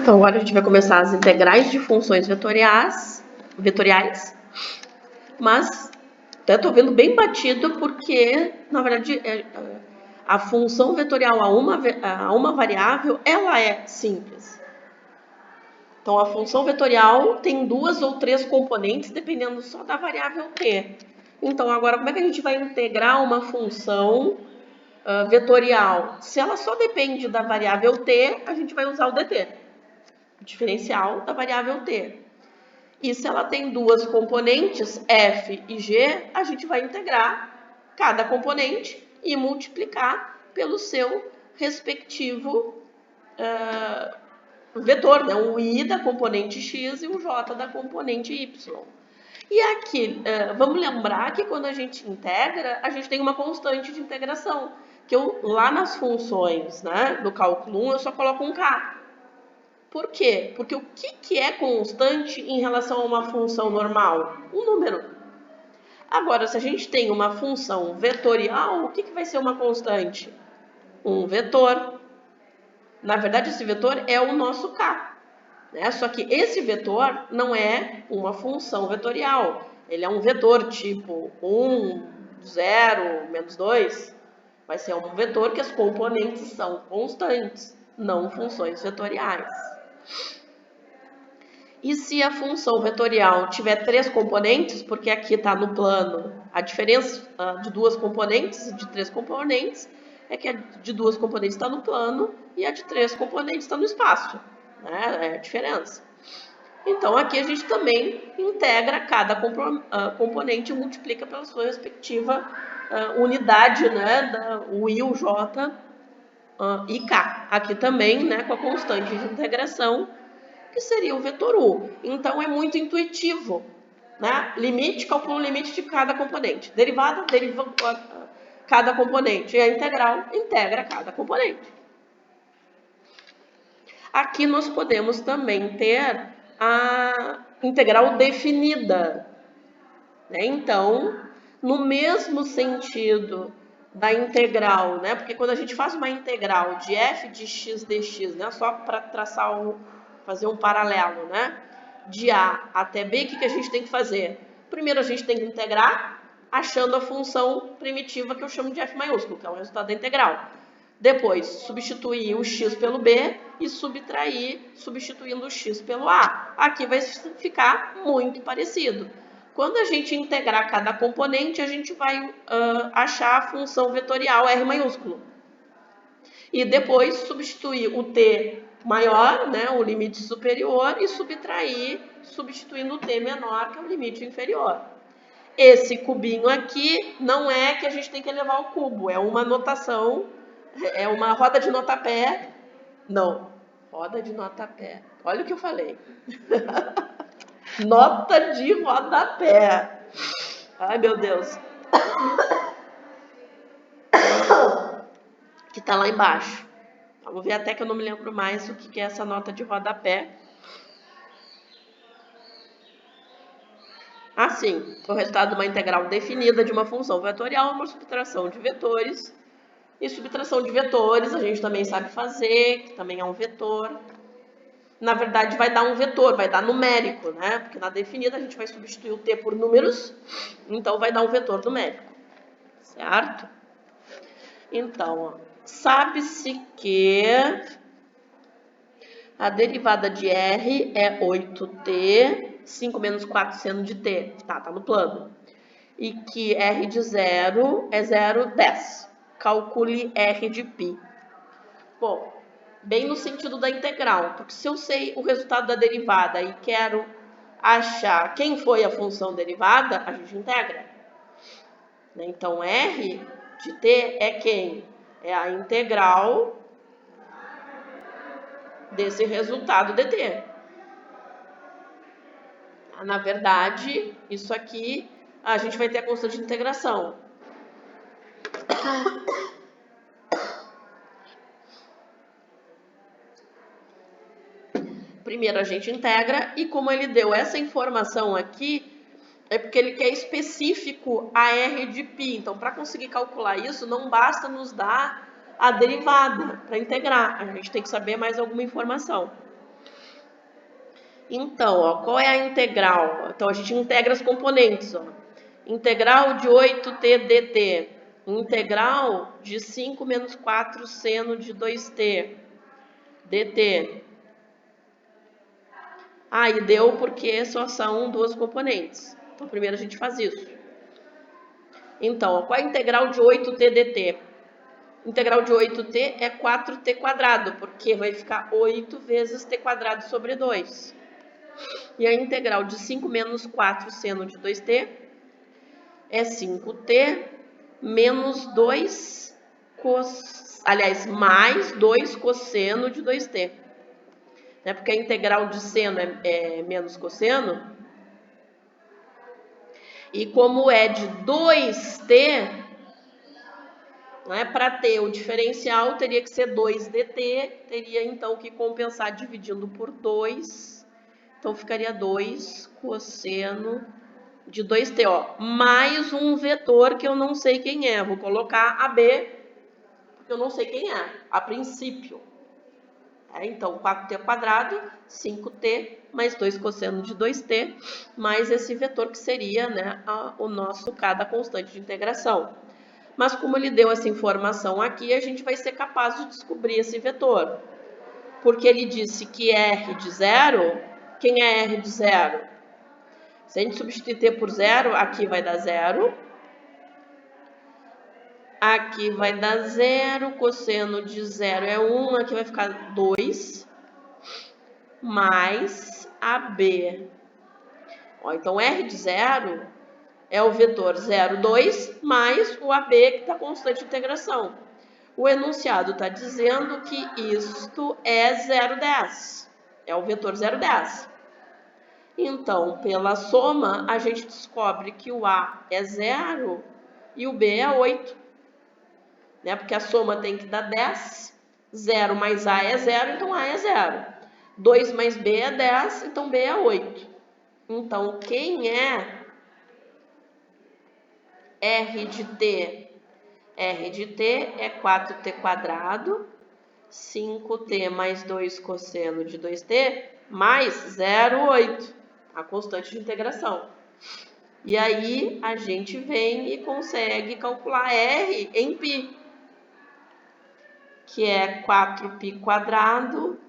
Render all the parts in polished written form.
Então agora a gente vai começar as integrais de funções vetoriais, mas até estou vendo bem batido porque, na verdade, a função vetorial a uma variável, ela é simples. Então, a função vetorial tem 2 ou 3 componentes, dependendo só da variável t. Então, agora, como é que a gente vai integrar uma função vetorial? Se ela só depende da variável t, a gente vai usar o dt, o diferencial da variável t. E se ela tem 2 componentes, f e g, a gente vai integrar cada componente e multiplicar pelo seu respectivo vetor, né? O i da componente x e o j da componente y. E aqui, vamos lembrar que quando a gente integra, a gente tem uma constante de integração, que lá nas funções, né, do cálculo 1, eu só coloco um k. Por quê? Porque o que é constante em relação a uma função normal? Um número. Agora, se a gente tem uma função vetorial, o que vai ser uma constante? Um vetor. Na verdade, esse vetor é o nosso k. Né? Só que esse vetor não é uma função vetorial. Ele é um vetor tipo 1, 0, menos 2. Vai ser um vetor que as componentes são constantes, não funções vetoriais. E se a função vetorial tiver 3 componentes, porque aqui está no plano a diferença de 2 componentes e de 3 componentes, é que a de 2 componentes está no plano e a de 3 componentes está no espaço. Né? É a diferença. Então, aqui a gente também integra cada componente e multiplica pela sua respectiva unidade, né? O i, o j e k. Aqui também, né, com a constante de integração, que seria o vetor u. Então, é muito intuitivo. Né? Limite, calcula o limite de cada componente. Derivada, deriva cada componente. E a integral integra cada componente. Aqui nós podemos também ter a integral definida. Né? Então, no mesmo sentido da integral, né? Porque quando a gente faz uma integral de f de x dx, né? Só para traçar fazer um paralelo, né? De a até b, o que a gente tem que fazer? Primeiro a gente tem que integrar achando a função primitiva que eu chamo de f maiúsculo, que é o resultado da integral. Depois, substituir o x pelo b e subtrair, substituindo o x pelo a. Aqui vai ficar muito parecido. Quando a gente integrar cada componente, a gente vai achar a função vetorial R maiúsculo. E depois substituir o t maior, né, o limite superior, e subtrair, substituindo o t menor, que é o limite inferior. Esse cubinho aqui não é que a gente tem que elevar ao cubo, é uma notação, é uma roda de notapé. Não, roda de notapé. Olha o que eu falei. Nota de rodapé. Ai, meu Deus. Que tá lá embaixo. Vamos ver até que eu não me lembro mais o que é essa nota de rodapé. Assim, o resultado de uma integral definida de uma função vetorial é uma subtração de vetores. E subtração de vetores a gente também sabe fazer, que também é um vetor. Na verdade, vai dar um vetor, vai dar numérico, né? Porque na definida a gente vai substituir o t por números, então vai dar um vetor numérico, certo? Então, sabe-se que a derivada de r é 8t, 5 menos 4 seno de t, tá no plano. E que r de 0 é 0,10. Calcule r de π. Bom, bem no sentido da integral, porque se eu sei o resultado da derivada e quero achar quem foi a função derivada, a gente integra. Então, r de t é quem? É a integral desse resultado dt. Na verdade, isso aqui, a gente vai ter a constante de integração. Primeiro a gente integra, e como ele deu essa informação aqui, é porque ele quer específico a R de π. Então, para conseguir calcular isso, não basta nos dar a derivada para integrar. A gente tem que saber mais alguma informação. Então, ó, qual é a integral? Então, a gente integra as componentes. Ó. Integral de 8t dt. Integral de 5 menos 4 seno de 2t dt. E deu porque só são duas componentes. Então, primeiro a gente faz isso. Então, ó, qual é a integral de 8t dt? Integral de 8t é 4t quadrado, porque vai ficar 8 vezes t quadrado sobre 2. E a integral de 5 menos 4 seno de 2t é 5t menos 2 mais 2 cosseno de 2t. Né? Porque a integral de seno é menos cosseno. E como é de 2t, né, para ter o diferencial teria que ser 2dt, teria então que compensar dividindo por 2. Então ficaria 2 cosseno de 2t, ó, mais um vetor que eu não sei quem é. Vou colocar AB, porque eu não sei quem é, a princípio. Então, 4t quadrado, 5t, mais 2 cosseno de 2t, mais esse vetor que seria, né, o nosso K da constante de integração. Mas como ele deu essa informação aqui, a gente vai ser capaz de descobrir esse vetor. Porque ele disse que R de 0, quem é R de 0? Se a gente substituir t por 0, aqui vai dar 0. Aqui vai dar 0, cosseno de 0 é 1, aqui vai ficar 2, mais AB. Ó, então, R de 0 é o vetor 0, 2, mais o AB, que está constante de integração. O enunciado está dizendo que isto é 0,10. É o vetor 0,10. Então, pela soma, a gente descobre que o A é 0 e o B é 8. Né? Porque a soma tem que dar 10. 0 mais A é 0, então A é 0. 2 mais B é 10, então B é 8. Então, quem é R de T? R de T é 4t quadrado, 5t mais 2 cosseno de 2t, mais 0,8, a constante de integração. E aí, a gente vem e consegue calcular R em π, que é 4π quadrado,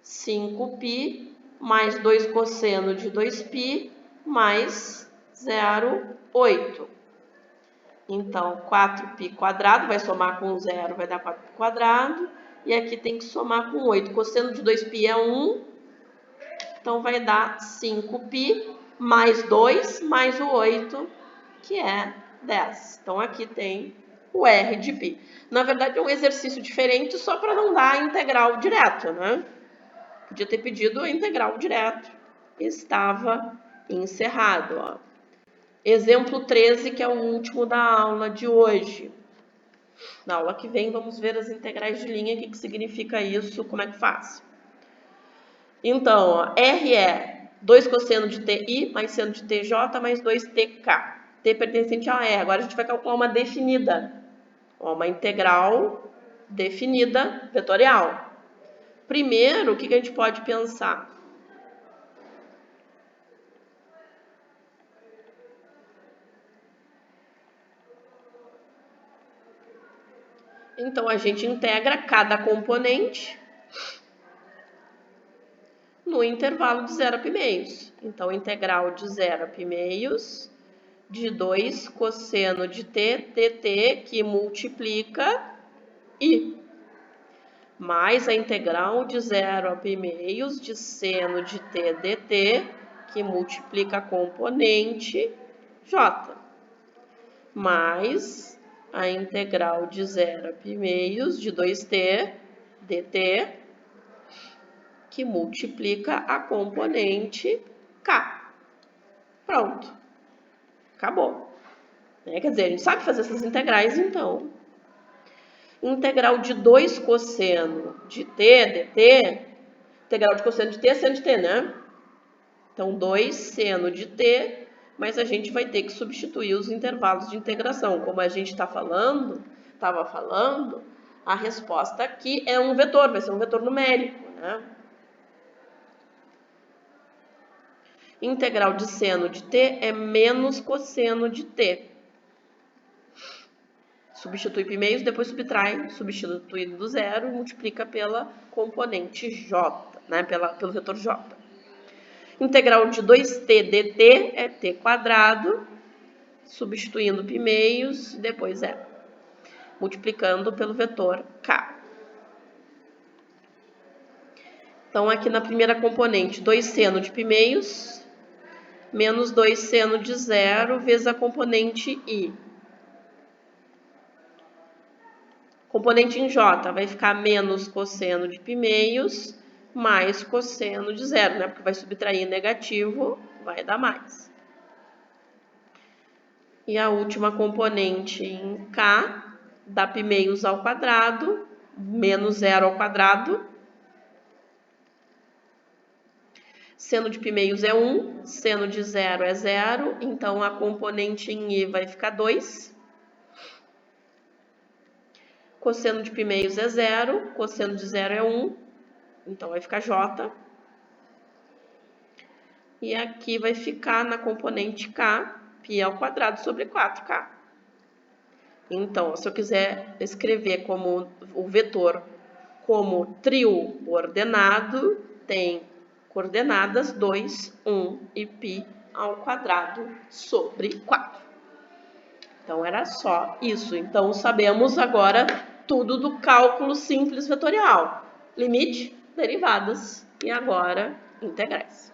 5π, mais 2 cosseno de 2π, mais 0,8. Então, 4π quadrado vai somar com 0, vai dar 4π quadrado. E aqui tem que somar com 8. Cosseno de 2π é 1. Então, vai dar 5π mais 2 mais o 8, que é 10. Então, aqui tem o R de π. Na verdade, é um exercício diferente só para não dar a integral direto, né? Podia ter pedido a integral direto. Estava encerrado, ó. Exemplo 13, que é o último da aula de hoje. Na aula que vem, vamos ver as integrais de linha, o que significa isso, como é que faz. Então, ó, R é 2 cosseno de TI mais seno de TJ mais 2TK. T pertencente a R. Agora a gente vai calcular uma definida. Ó, uma integral definida vetorial. Primeiro, o que a gente pode pensar? Então, a gente integra cada componente no intervalo de 0 a π meios. Então, integral de 0 a π meios de 2 cosseno de t, dt, que multiplica I, mais a integral de 0 a π meios de seno de t, dt, que multiplica a componente J, mais a integral de 0 a π meios de 2t, dt, que multiplica a componente K. Pronto. Acabou. Quer dizer, a gente sabe fazer essas integrais, então. Integral de 2 cosseno de t, dt, integral de cosseno de t é seno de t, né? Então, 2 seno de t, mas a gente vai ter que substituir os intervalos de integração. Como a gente estava falando, A resposta aqui é um vetor, vai ser um vetor numérico, né? Integral de seno de t é menos cosseno de t. Substitui π meios, depois subtrai, substituindo do zero, e multiplica pela componente j, né? Pelo vetor j. Integral de 2t dt é t quadrado, substituindo π meios, depois zero, multiplicando pelo vetor k. Então, aqui na primeira componente, 2 seno de π meios, menos 2 seno de zero, vezes a componente i. Componente em j vai ficar menos cosseno de π meios, mais cosseno de zero, né? Porque vai subtrair negativo, vai dar mais. E a última componente em k, dá π meios ao quadrado, menos zero ao quadrado. Seno de π meios é 1, seno de zero é 0, então a componente em i vai ficar 2. Cosseno de π meios é 0, cosseno de zero é 1, então vai ficar j. E aqui vai ficar na componente k, π ao quadrado sobre 4k. Então, se eu quiser escrever como o vetor como trio ordenado, tem coordenadas 2, 1 e π ao quadrado sobre 4. Então, era só isso. Então, sabemos agora tudo do cálculo simples vetorial. Limite, derivadas e agora integrais.